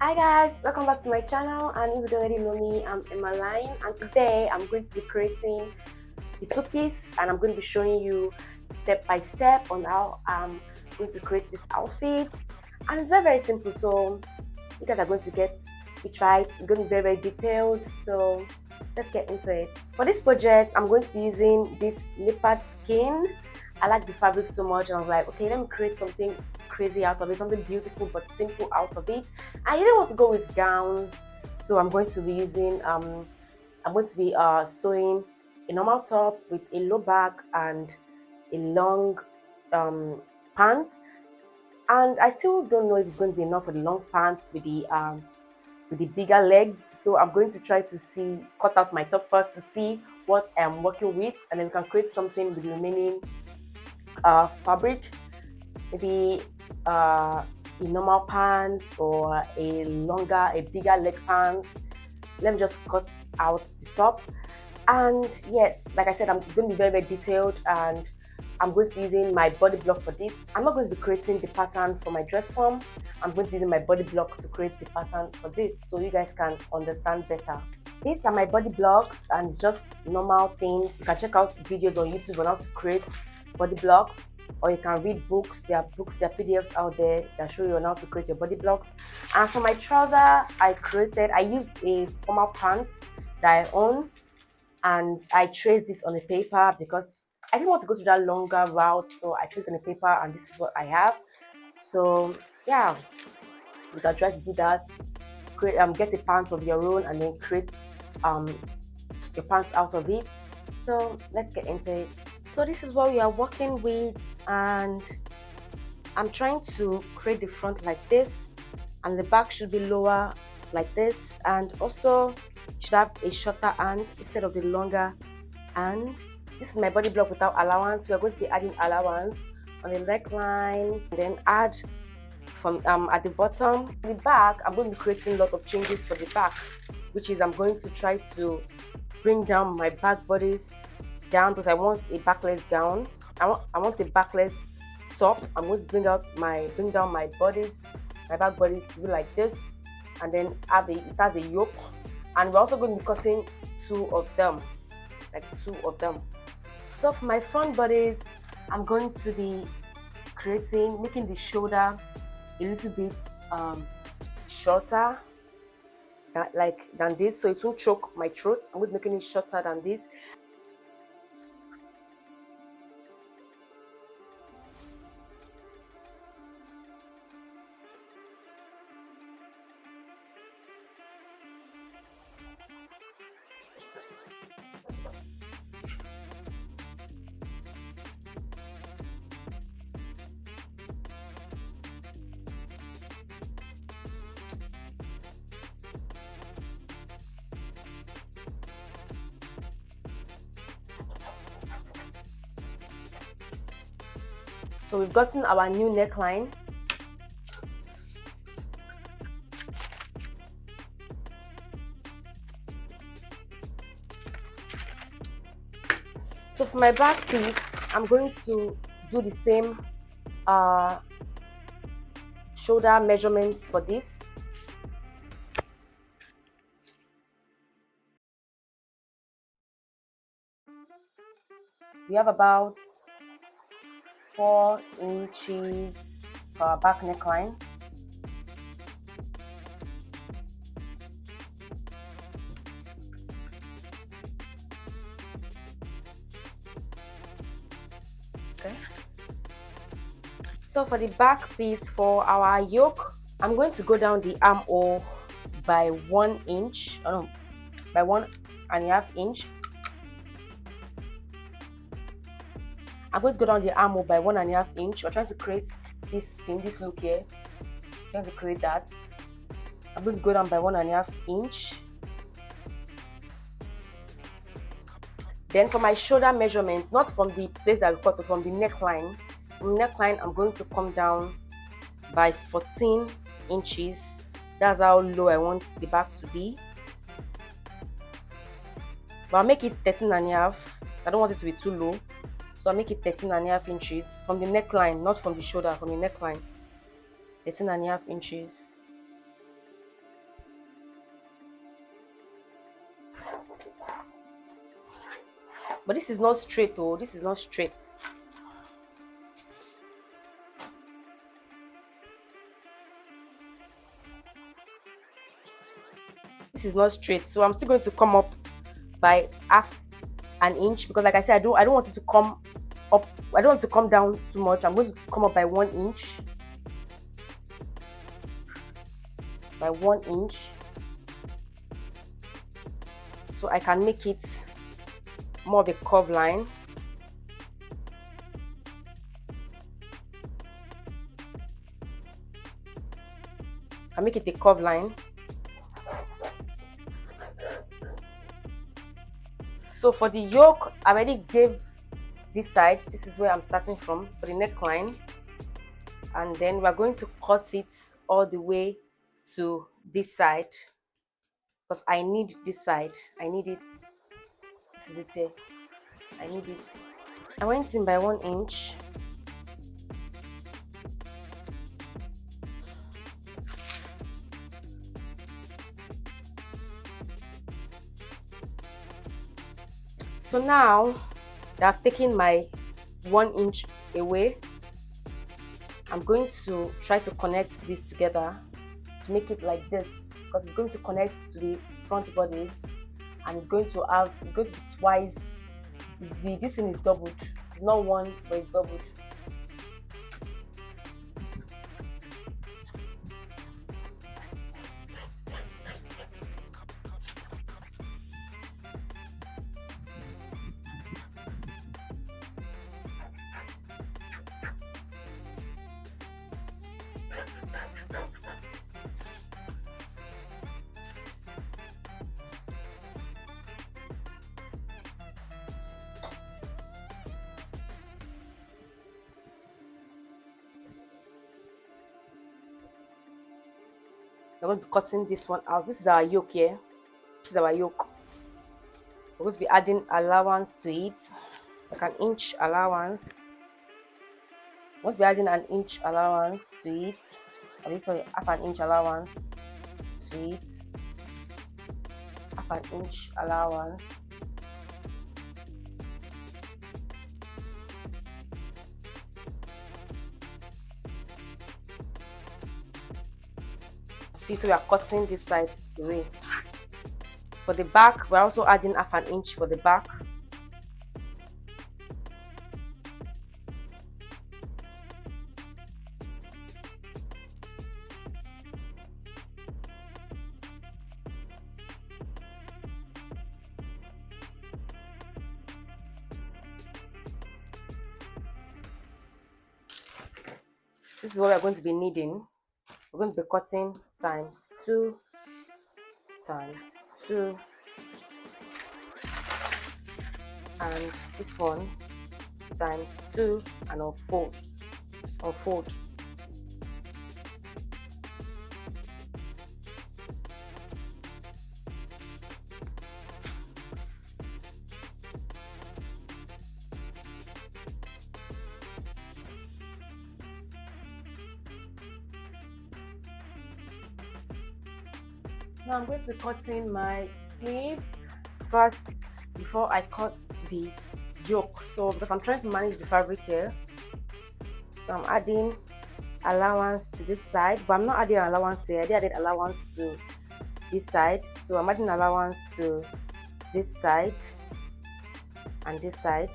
Hi guys, welcome back to my channel, and if you don't already know me, I'm Emma, and today I'm going to be creating a two-piece, and I'm going to be showing you step by step on how I'm going to create this outfit. And it's very simple, so you guys are going to get it right. It's going to be very detailed, so let's get into it. For this project, I'm going to be using this leopard skin. I like the fabric so much, and I was like, okay, let me create something crazy out of it, something beautiful but simple out of it. I didn't want to go with gowns, so I'm going to be using sewing a normal top with a low back and a long pants. And I still don't know if it's going to be enough for the long pants with the bigger legs. So I'm going to try to cut out my top first to see what I'm working with, and then we can create something with the remaining fabric. Maybe a normal pants or a bigger leg pants. Let me just cut out the top. And yes, like I said, I'm going to be very detailed, and I'm going to be using my body block for this. I'm not going to be creating the pattern for my dress form. I'm going to be using my body block to create the pattern for this, so you guys can understand better. These are my body blocks, and just normal things. You can check out videos on YouTube on how to create body blocks, or you can read books. There are PDFs out there that show you on how to create your body blocks. And for my trouser, I used a formal pants that I own, and I traced it on a paper because I didn't want to go to that longer route, so I traced on a paper, and this is what I have. So yeah, you can try to do that. Get a pants of your own, and then create um your pants out of it. So let's get into it. So this is what we are working with, and I'm trying to create the front like this, and the back should be lower like this, and also should have a shorter hand instead of the longer hand. This is my body block without allowance. We are going to be adding allowance on the neckline, and then add from at the bottom. The back, I'm going to be creating a lot of changes for the back, which is I'm going to try to bring down my back bodies down, because I want a backless gown. I want a backless top. I'm going to bring down my back bodies to be like this, and then it has a yoke, and we're also going to be cutting two of them. So for my front bodies, I'm going to be making the shoulder a little bit shorter than this, so it won't choke my throat. I'm going to be making it shorter than this. So we've gotten our new neckline. So for my back piece, I'm going to do the same shoulder measurements for this. We have about 4 inches for our back neckline. Okay. So for the back piece, for our yoke, I'm going to go down the armhole by 1 inch, by 1.5 inch. I'm going to go down the armhole by 1.5 inch. We're trying to create this look here. Trying to create that. I'm going to go down by 1.5 inch. Then for my shoulder measurements, not from the place that we cut, but from the neckline. From the neckline, I'm going to come down by 14 inches. That's how low I want the back to be. But I'll make it 13.5. I don't want it to be too low, so I'll make it 13.5 inches from the neckline, not from the shoulder, from the neckline. 13.5 inches. But this is not straight, oh, this is not straight. This is not straight, so I'm still going to come up by half an inch, because like I said, I don't want it to come up, I don't want to come down too much. I'm going to come up by 1 inch, by 1 inch, so I can make it more of a curve line. I make it a curve line. So for the yoke, I already gave this side. This is where I'm starting from for the neckline, and then we're going to cut it all the way to this side, because I need this side. I need it. This is it here. I need it. I went in by 1 inch. So now that I've taken my 1 inch away, I'm going to try to connect this together to make it like this, because it's going to connect to the front bodies, and it's going to be twice. This thing is doubled. It's not one, but it's doubled. We're going to be cutting this one out. This is our yoke here. This is our yoke. We're going to be adding allowance to it, like an inch allowance. We're going to be adding an inch allowance to it. Sorry, half an inch allowance to it. Half an inch allowance. See, so we are cutting this side away. For the back, we're also adding half an inch for the back. This is what we're going to be needing. We're going to be cutting times 2 times 2, and this one times 2, and unfold. Now I'm going to be cutting my sleeve first before I cut the yoke. So because I'm trying to manage the fabric here, so I'm adding allowance to this side, but I'm not adding allowance here. I added allowance to this side, so I'm adding allowance to this side and this side.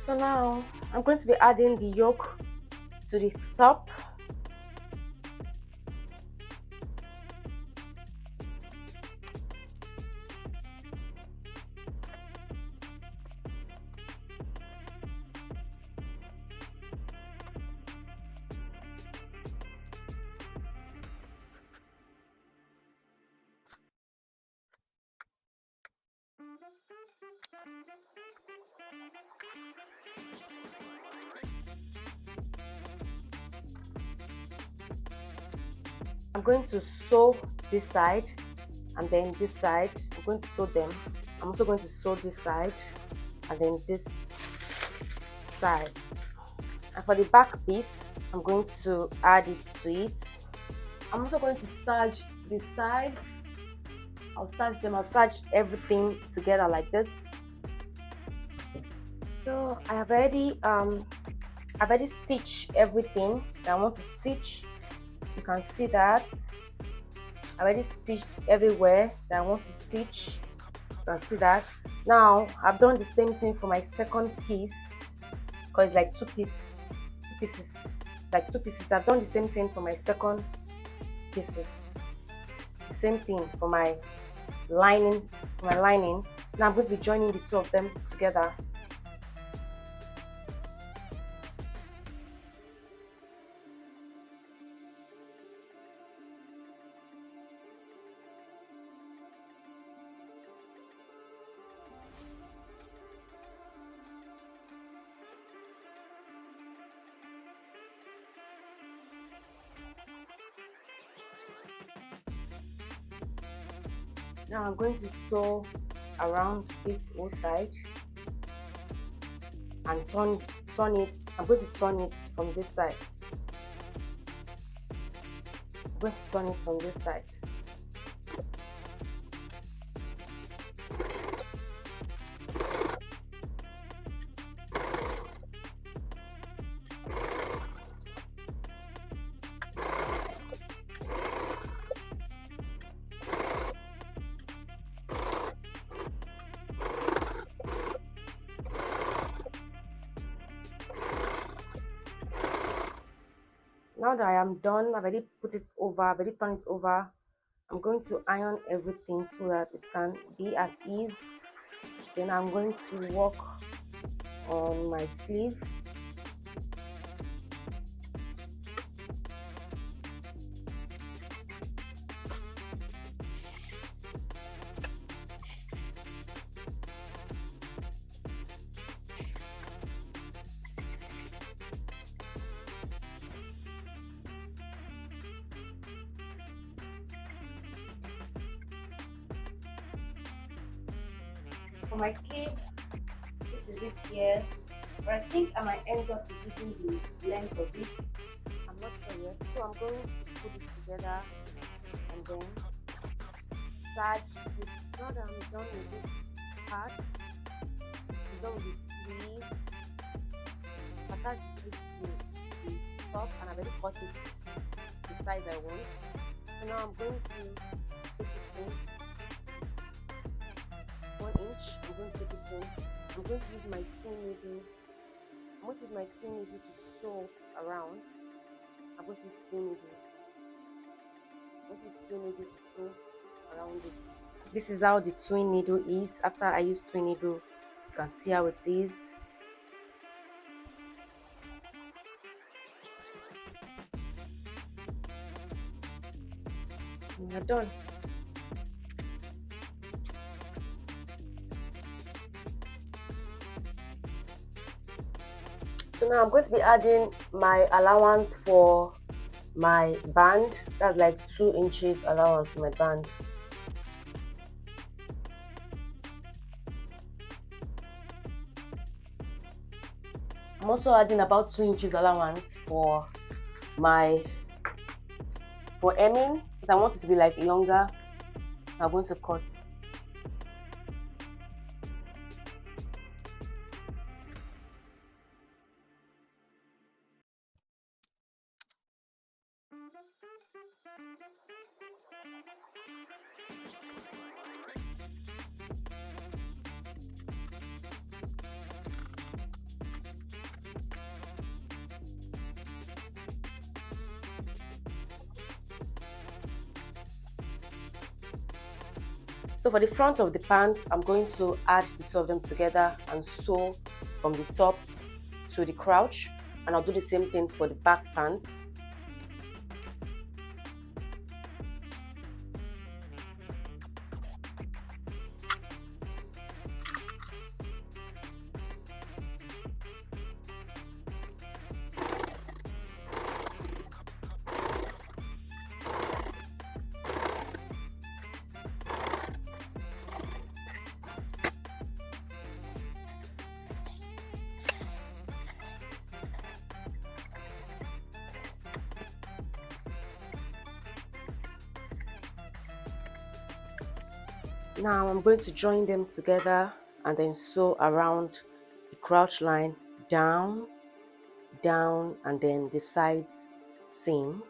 So now I'm going to be adding the yoke to the top. I'm going to sew this side and then this side. I'm going to sew them. I'm also going to sew this side and then this side. And for the back piece, I'm going to add it to it. I'm also going to serge the sides. I'll serge them. I'll serge everything together like this. So I've already stitched everything that I want to stitch. You can see that I already stitched everywhere that I want to stitch. You can see that. Now I've done the same thing for my second piece because it's like two pieces, like two pieces. I've done the same thing for my second pieces. The same thing for my lining. Now I'm going to be joining the two of them together. Now I'm going to sew around this whole side and turn it. I'm going to turn it from this side. I'm going to turn it from this side. Now that I am done, I've already put it over, I've already turned it over. I'm going to iron everything so that it can be at ease. Then I'm going to work on my sleeve. For my sleeve, this is it here. But I think I might end up reducing the length of it. I'm not sure yet. So I'm going to put it together and then serge it. Now that I'm done with this part, I'm done with the sleeve. Attach the sleeve to the top and I've already cut it the size I want. So now I'm going to take it in 1 inch. I'm going to take it in. I'm going to use my twin needle. I'm going to use my twin needle to sew around. I'm going to use twin needle. I'm going to use twin needle to sew around it. This is how the twin needle is. After I use twin needle, you can see how it is. And we're done. So now I'm going to be adding my allowance for my band. That's like 2 inches allowance for my band. I'm also adding about 2 inches allowance for hemming because I want it to be like longer. I'm going to cut. So for the front of the pants, I'm going to add the two of them together and sew from the top to the crotch, and I'll do the same thing for the back pants. Now I'm going to join them together and then sew around the crouch line, down, down, and then the sides seam.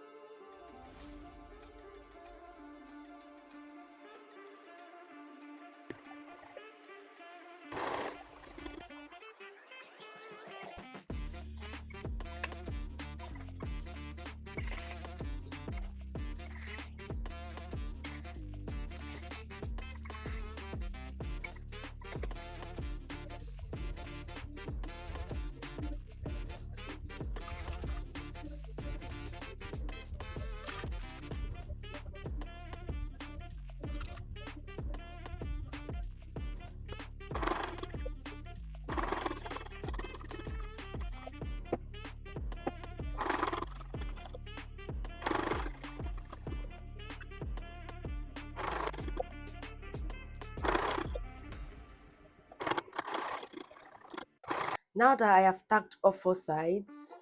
Now that I have tacked off 4 sides,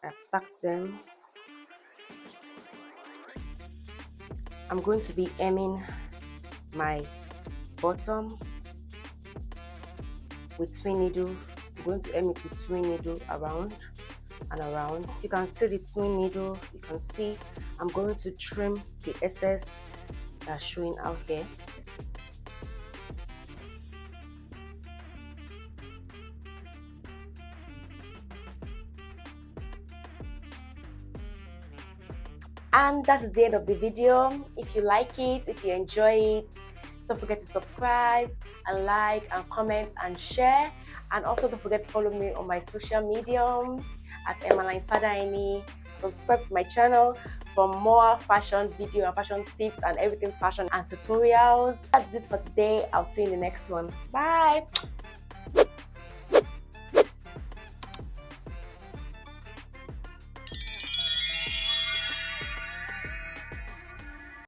I've tacked them. I'm going to be hemming my bottom with twin needle. I'm going to hem it with twin needle around and around. You can see the twin needle. You can see I'm going to trim the excess that's showing out here. And that is the end of the video. If you like it, if you enjoy it, don't forget to subscribe and like and comment and share. And also don't forget to follow me on my social media at Emmaline Fadaini. Subscribe to my channel for more fashion video and fashion tips and everything fashion and tutorials. That's it for today. I'll see you in the next one. Bye.